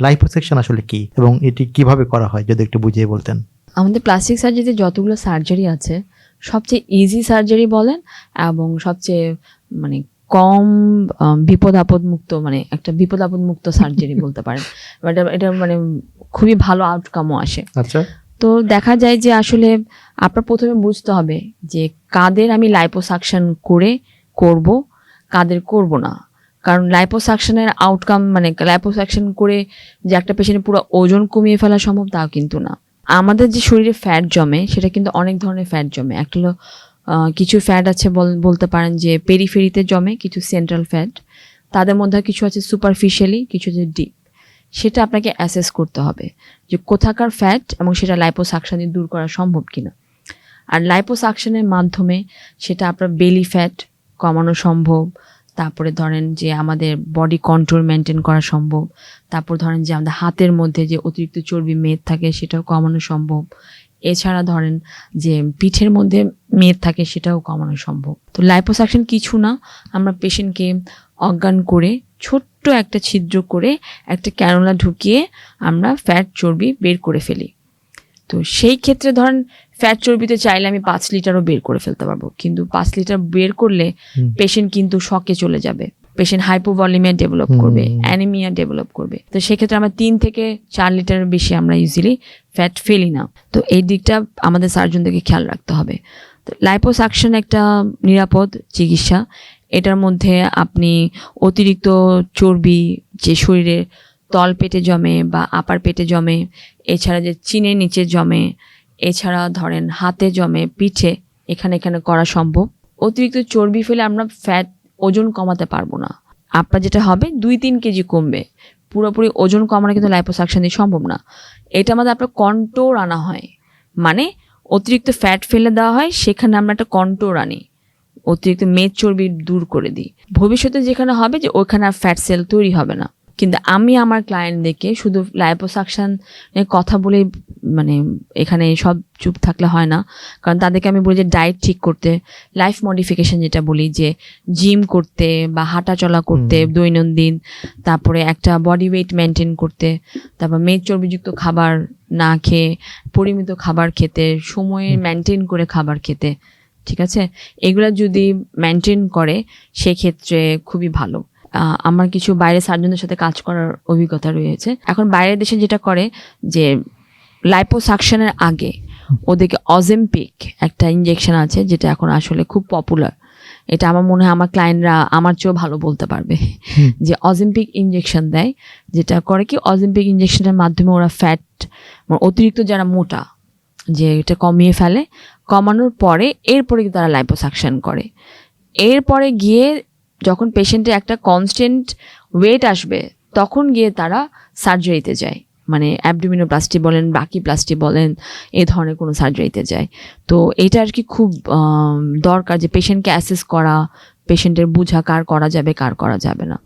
Liposuction আসলে কি এবং এটি কিভাবে করা হয় যদি একটু বুঝিয়ে বলতেন। আমাদের প্লাস্টিক সার্জারিতে যতগুলো সার্জারি আছে সবচেয়ে ইজি সার্জারি বলেন এবং সবচেয়ে মানে কম বিপদ আপদ মুক্ত, মানে একটা বিপদ আপদ মুক্ত সার্জারি বলতে পারেন। এটা মানে খুবই ভালো আউটকামও আসে। আচ্ছা, তো দেখা যায় যে আসলে আপনার প্রথমে বুঝতে হবে যে কাদের আমি লাইপোসাকশন করব, কাদের করব না। কারণ লাইপোসাকশনের আউটকাম মানে লাইপোসাকশন করে যে একটা পেশেন্টের পুরো ওজন কমিয়ে ফেলা সম্ভব তাও কিন্তু না। আমাদের যে শরীরে ফ্যাট জমে সেটা কিন্তু অনেক ধরনের ফ্যাট জমে। একটা হলো কিছু ফ্যাট আছে বলতে পারেন যে পেরিফেরিতে জমে, কিছু সেন্ট্রাল ফ্যাট, তাদের মধ্যে কিছু আছে সুপারফিশিয়ালি, কিছু আছে ডিপ। সেটা আপনাকে অ্যাসেস করতে হবে যে কোথাকার ফ্যাট এবং সেটা লাইপোসাকশন দিয়ে দূর করা সম্ভব কিনা। আর লাইপোসাকশনের মাধ্যমে সেটা আপনার বেলি ফ্যাট কমানো সম্ভব, তারপরে ধরেন যে আমাদের বডি কন্ট্রোল মেনটেন করা সম্ভব, তারপর ধরেন যে আমাদের হাতের মধ্যে যে অতিরিক্ত চর্বি মেদ থাকে সেটাও কমানো সম্ভব, এছাড়া ধরেন যে পিঠের মধ্যে মেদ থাকে সেটাও কমানো সম্ভব। তো লাইপোসাকশন কিছু না, আমরা পেশেন্টকে অজ্ঞান করে ছোট্ট একটা ছিদ্র করে একটা ক্যানোলা ঢুকিয়ে আমরা ফ্যাট চর্বি বের করে ফেলি। তো সেই ক্ষেত্রে ধরেন ফ্যাট চর্বিতে চাইলে আমি 5 লিটারও বের করে ফেলতে পারবো, কিন্তু 5 লিটার বের করলে পেশেন্ট কিন্তু শকে চলে যাবে, পেশেন্ট হাইপোভলিমিয়া ডেভেলপ করবে, অ্যানিমিয়া ডেভেলপ করবে। তো সেক্ষেত্রে আমরা 3 থেকে 4 লিটারের বেশি আমরা ইজিলি ফ্যাট ফেলি না। তো এই দিকটা আমাদের সার্জনদেরকে খেয়াল রাখতে হবে। তো লাইপোসাকশন একটা নিরাপদ চিকিৎসা। এটার মধ্যে আপনি অতিরিক্ত চর্বি যে শরীরে তল পেটে জমে বা আপার পেটে জমে, এছাড়া যে চিনের নিচে জমে, এছাড়া ধরেন হাতে জমে, পিঠে, এখানে করা সম্ভব। অতিরিক্ত চর্বি ফেলে আমরা ফ্যাট ওজন কমাতে পারবো না। আপনার যেটা হবে 2-3 কেজি কমবে, পুরোপুরি ওজন কমানো কিন্তু লাইপোসাকশন দিয়ে সম্ভব না। এটা আমাদের আপনার কন্ট্রোল আনা হয়, মানে অতিরিক্ত ফ্যাট ফেলে দেওয়া হয়, সেখানে আমরা একটা কন্ট্রোল আনি, অতিরিক্ত মেদ চর্বি দূর করে দিই। ভবিষ্যতে যেখানে হবে যে ওইখানে আর ফ্যাট সেল তৈরি হবে না। কিন্তু আমি আমার ক্লায়েন্টদেরকে শুধু লাইপোসাকশন কথা বলে মানে এখানে সব চুপ থাকলে হয় না, কারণ তাদেরকে আমি বলি যে ডায়েট ঠিক করতে, লাইফ মডিফিকেশন যেটা বলি, যে জিম করতে বা হাঁটা চলা করতে দৈনন্দিন, তারপরে একটা বডি ওয়েট মেনটেন করতে, তারপর মেদ চর্বিযুক্ত খাবার না খেয়ে পরিমিত খাবার খেতে, সময়ে মেনটেন করে খাবার খেতে, ঠিক আছে? এগুলা যদি মেনটেন করে সেক্ষেত্রে খুবই ভালো। আমার কিছু বাইরের সার্জনদের সাথে কাজ করার অভিজ্ঞতা রয়েছে। এখন বাইরের দেশে যেটা করে যে লাইপোসাকশনের আগে ওদেরকে অজেম্পিক একটা ইনজেকশন আছে যেটা এখন আসলে খুব পপুলার। এটা আমার মনে হয় আমার ক্লায়েন্টরা আমার চেয়েও ভালো বলতে পারবে যে অজেম্পিক ইনজেকশন দেয়, যেটা করে কি অজেম্পিক ইনজেকশনের মাধ্যমে ওরা ফ্যাট অতিরিক্ত যারা মোটা যে এটা কমিয়ে ফেলে, কমানোর পরে এরপরে তারা লাইপোসাকশন করে। এরপরে গিয়ে যখন পেশেন্টের একটা কনস্ট্যান্ট ওয়েট আসবে তখন গিয়ে তারা সার্জারিতে যায়, মানে অ্যাবডোমিনোপ্লাস্টি বলেন, বাকি প্লাস্টি বলেন, এই ধরনের কোনো সার্জারিতে যায়। তো এটা আর কি খুব দরকার যে পেশেন্টকে অ্যাসেস করা, পেশেন্টের বোঝা কার করা যাবে কার করা যাবে না।